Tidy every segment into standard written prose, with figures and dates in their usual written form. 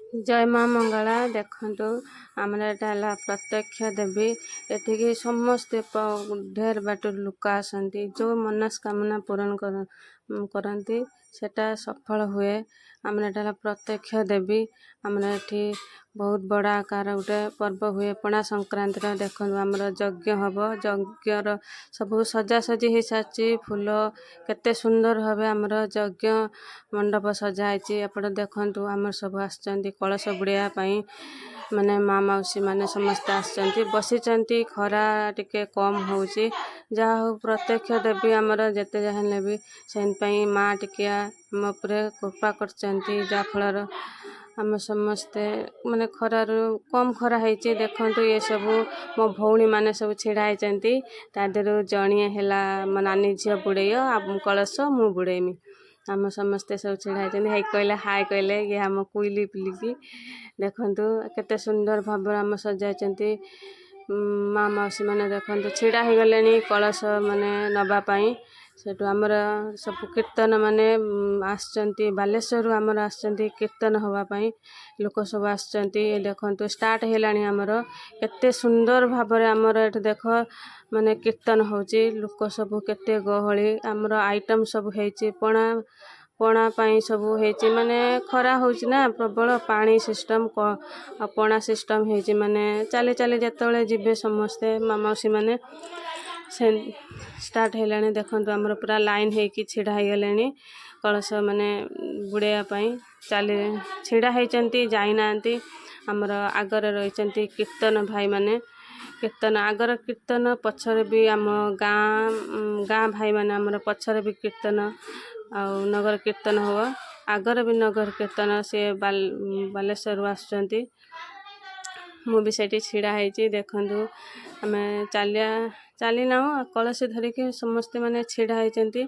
जय माँ मंगला देखु आमर एटा प्रत्यक्ष देवी एठिकी समस्ते ढेर बाटर लोक आसती जो मनस्कामना पूरण करती सेटा सफल हुए। आमर एटा प्रत्यक्ष देवी आमर एठी बहुत बड़ा आकार गोटे पर्व हुए पणा संक्रांति देखु आमर यज्ञ हम यज्ञर सब सजासजी हो सारी फूल केते सुंदर भाव आमर यज्ञ मंडप सजाई एपटे देखु आमर सब आसचंती कलश बुड़ाई माने माँ मौसी माने समस्त आसचंती बसीचंती खरा टिके कम होउची जहा हो प्रत्यक्ष देवी आमर जेते जहाले भी से माँ टिकिया आम उपरे कृपा करचंती जा फलर आम समस्ते माने खरार कम खरा होइची देखंतु ये सब मो भौणी माने सब छिड़ा होइचंती तादेरो जणिए हैला मो नानी झियो बुड़ेयो आ कलश मु बुड़ेमी आम समस्ते सब छिड़ा होइचंती हे कहले हाय कहले ये हम कुइली पिलिकी देखंतु केते सुंदर भाव आम सजाइचंती माँ मौसी माने देखंतु छिड़ा हो गलेनी कलश माने नबा पई सेटु आमर सब कीर्तन माने आसचंती बालेश्वर आमर आसचंती कीर्तन हवा पई लोक सब आसचंती देखंतु स्टार्ट हेलानी आमर केते सुंदर भाव आमर एठ देख माने कीर्तन होची लोक सब केते गहली आमर आइटम सब हेची पणा पाई सब हेची माने खरा होची ना प्रबल पानी सिस्टम पणा सिस्टम हेची माने चाली चाली जेतले जिबे समस्ते मामासी माने से स्टार्ट हेलानी देखंतु आमर पूरा लाइन हेकी छिड़ा हो गलेनी कलश माने बुड़ाया पई चाली छिड़ा होइचंती जाई नांती आमर आगर रहिचंती कीर्तन भाई माने कीर्तन आगर कीर्तन पछरे भी आम गाँ भाई माने आमर पछरे भी कीर्तन आ नगर कीर्तन हो आगर भी नगर कीर्तन से बालेश्वर आसचंती मु भी सेठी छिड़ा होइची देखंतु आमे चली ना कलश धरिके समस्ते माने छिड़ा होइचंती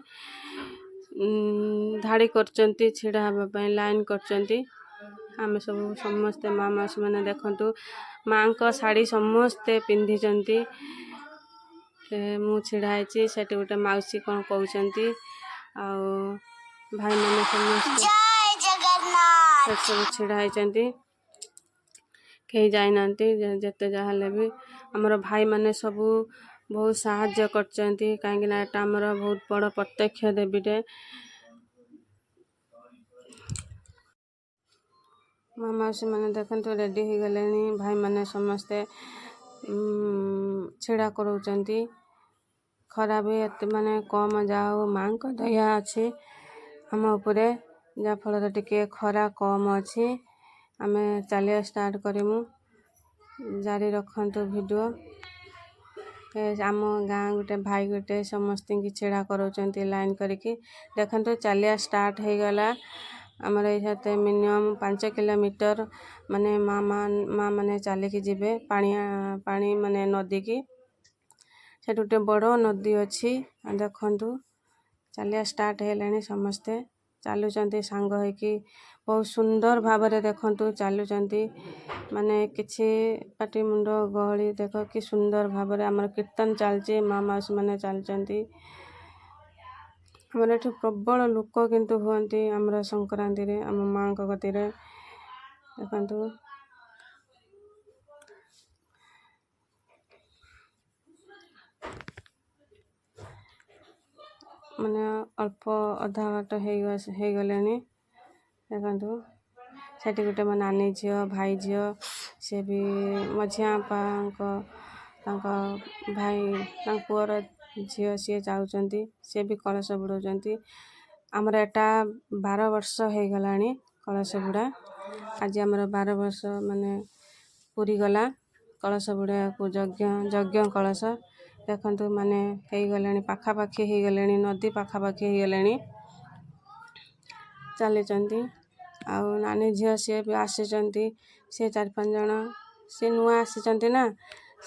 धाड़ी करचंती छिड़ा हबा पई लाइन करचंती आमे सब समस्ते माँ मौसी माने देखंतु माँ को साड़ी समस्ते पिंधिचंती मु छिड़ा होइची सेठी गोटे मौसी कोन कहउचंती आ भाई माने समस्ते जय जगन्नाथ सब छिड़ा होइचंती कहीं जाई नांती जेते जाहले भी हमर भाई माने सब बहुत साहाय्य करचंती काहेकि ना एटा हमर बहुत बड़ प्रत्यक्ष देवीटे माँ मौसी माने देखंतु रेडी हो गलेनी भाई माने समस्ते छिड़ा करउचंती खरा भी एते माने कम जाओ माँ को दया अछि हम उपरे जा फल टिके खरा कम अछि आमे चलिए स्टार्ट करिमु जारी रखंतु वीडियो आम गाँ गोटे भाई गोटे समस्त की छिड़ा करउचंती लाइन करके देखंतु चलिया स्टार्ट हो गला आमर ये मिनिमम 5 किलोमीटर माने माँ माने चलिकी जिबे पानी माने नदी की से गोटे बड़ नदी अच्छी देखंतु चलिया स्टार्ट हेलानी समस्ते चलुचंती सांग होइकी बहुत सुंदर भाव देखंतु चलुचंती माने किछि पाटी मुंड गहली देख कि सुंदर भाव आमर कीर्तन चलची माँ मौसी माने चलचंती आमर एठी प्रबल लोक किंतु हुअंती आमर संक्रांति रे आम माँ को गति रे देखंतु माने अल्प अधा बाट हो गलेनी देखंतु सेठी गोटे मो नानी झियो भाई झियो से भी मझिया भाई पुअर झियो सी जाउचंती से भी कलश बुड़ाउचंती आमर एटा 12 वर्ष हो गलानी कलश बुड़ा आज आमर 12 वर्ष माने पूरी गला कलश बुड़ा को यज्ञ कलश देखंतु माने हो गलानी पाखापाखी हो गलानी नदी पाखापाखी हो गलानी चलीचंती आ नानी झियो सी भी आसीचंती से 4-5 जण से नुआ आसीचंती ना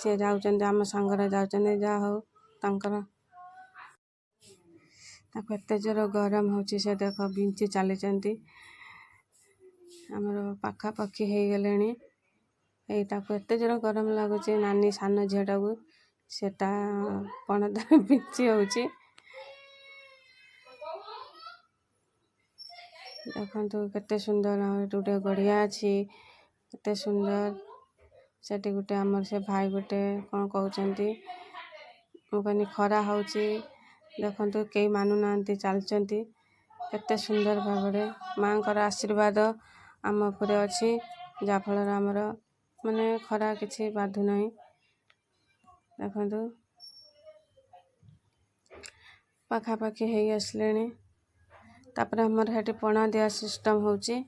से जाउचंती आम संगरे जाउचंती जा हो तांकर ताको एते जोर गरम होची से देख बिंची चलीचंती आमर पाखापाखी हो गलेनी एटा को एते जोर गरम लागुची नानी सान झियोटा को सेटा पणदा बिंची होची ଦେଖନ୍ତୁ କେତେ ସୁନ୍ଦର ଏଠି ଗୋଟେ ଗଡ଼ିଆ ଅଛି, କେତେ ସୁନ୍ଦର। ସେଠି ଗୋଟେ ଆମର ସେ ଭାଇ ଗୋଟେ କ'ଣ କହୁଛନ୍ତି। ମୁଁ କହିଲି ଖରା ହେଉଛି, ଦେଖନ୍ତୁ କେହି ମାନୁନାହାନ୍ତି, ଚାଲିଛନ୍ତି କେତେ ସୁନ୍ଦର ଭାବରେ। ମାଆଙ୍କର ଆଶୀର୍ବାଦ ଆମ ଉପରେ ଅଛି, ଯାହାଫଳରେ ଆମର ମାନେ ଖରା କିଛି ବାଧୁନାହିଁ। ଦେଖନ୍ତୁ ପାଖାପାଖି ହେଇ ଆସିଲେଣି। ତାପରେ ଆମର ସେଠି ପଣା ଦିଆ ସିଷ୍ଟମ୍ ହେଉଛି।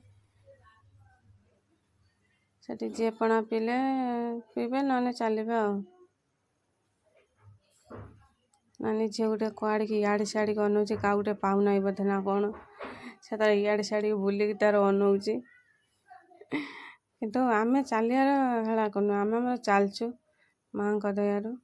ସେଠି ଯିଏ ପଣା ପିଇଲେ ପିଇବେ, ନହେଲେ ଚାଲିବେ ଆଉ। ନାନୀ ଝିଅ ଗୋଟେ କୁଆଡ଼ିକି ଇଆଡ଼େ ସିଆଡ଼ିକି ଅନଉଛି, କାହା ଗୋଟେ ପାଉନାହିଁ ବୋଧେ ନା କ'ଣ। ସେ ତାର ଇଆଡ଼େ ସିଆଡ଼ିକି ବୁଲିକି ତାର ଅନଉଛି। କିନ୍ତୁ ଆମେ ଚାଲିବାର ହେଳା କରୁନୁ, ଆମେ ଆମର ଚାଲିଛୁ ମାଆଙ୍କ ଦୟାରୁ।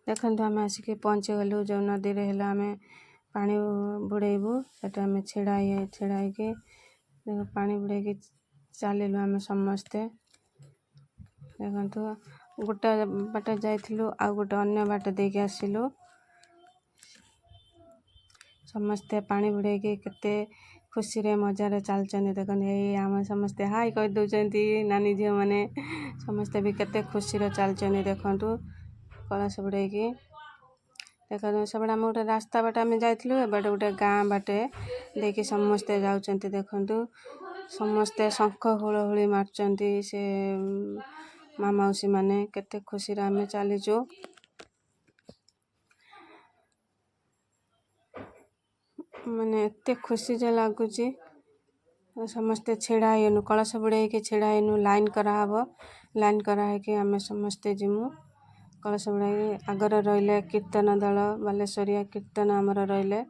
ଦେଖନ୍ତୁ ଆମେ ଆସିକି ପହଞ୍ଚିଗଲୁ ଯେଉଁ ନଦୀରେ ହେଲା ଆମେ ପାଣି ବୁଡ଼େଇବୁ। ସେଠି ଆମେ ଛିଡ଼ା ହେଇକି ପାଣି ବୁଡ଼େଇକି ଚାଲିଲୁ ଆମେ ସମସ୍ତେ। ଦେଖନ୍ତୁ ଗୋଟେ ବାଟେ ଯାଇଥିଲୁ, ଆଉ ଗୋଟେ ଅନ୍ୟ ବାଟେ ଦେଇକି ଆସିଲୁ। ସମସ୍ତେ ପାଣି ବୁଡ଼େଇକି କେତେ ଖୁସିରେ ମଜାରେ ଚାଲିଛନ୍ତି। ଦେଖନ୍ତୁ ଏଇ ଆମେ ସମସ୍ତେ ହାଇ କହିଦେଉଛନ୍ତି, ନାନୀ ଝିଅମାନେ ସମସ୍ତେ ବି କେତେ ଖୁସିରେ ଚାଲିଛନ୍ତି। ଦେଖନ୍ତୁ କଳସ ବୁଡ଼େଇକି। ଦେଖନ୍ତୁ ସେପଟେ ଆମେ ଗୋଟେ ରାସ୍ତା ବାଟେ ଆମେ ଯାଇଥିଲୁ, ଏବାଟେ ଗୋଟେ ଗାଁ ବାଟେ ଦେଇକି ସମସ୍ତେ ଯାଉଛନ୍ତି। ଦେଖନ୍ତୁ ସମସ୍ତେ ଶଙ୍ଖ ହୁଳହୁଳି ମାରୁଛନ୍ତି, ସେ ମା ମାଉସୀ ମାନେ କେତେ ଖୁସିରେ ଆମେ ଚାଲିଛୁ। ମାନେ ଏତେ ଖୁସି ଯେ ଲାଗୁଛି। ସମସ୍ତେ ଛିଡ଼ା ହେଇନୁ, କଳସ ବୁଡ଼େଇକି ଛିଡ଼ା ହେଇନୁ, ଲାଇନ୍ କରାହବ। ଲାଇନ୍ କରାହେଇକି ଆମେ ସମସ୍ତେ ଯିମୁ କଳସ ବୁଡ଼େଇକି। ଆଗରେ ରହିଲେ କୀର୍ତ୍ତନ ଦଳ, ବାଲେଶ୍ୱରିଆ କୀର୍ତ୍ତନ ଆମର ରହିଲେ।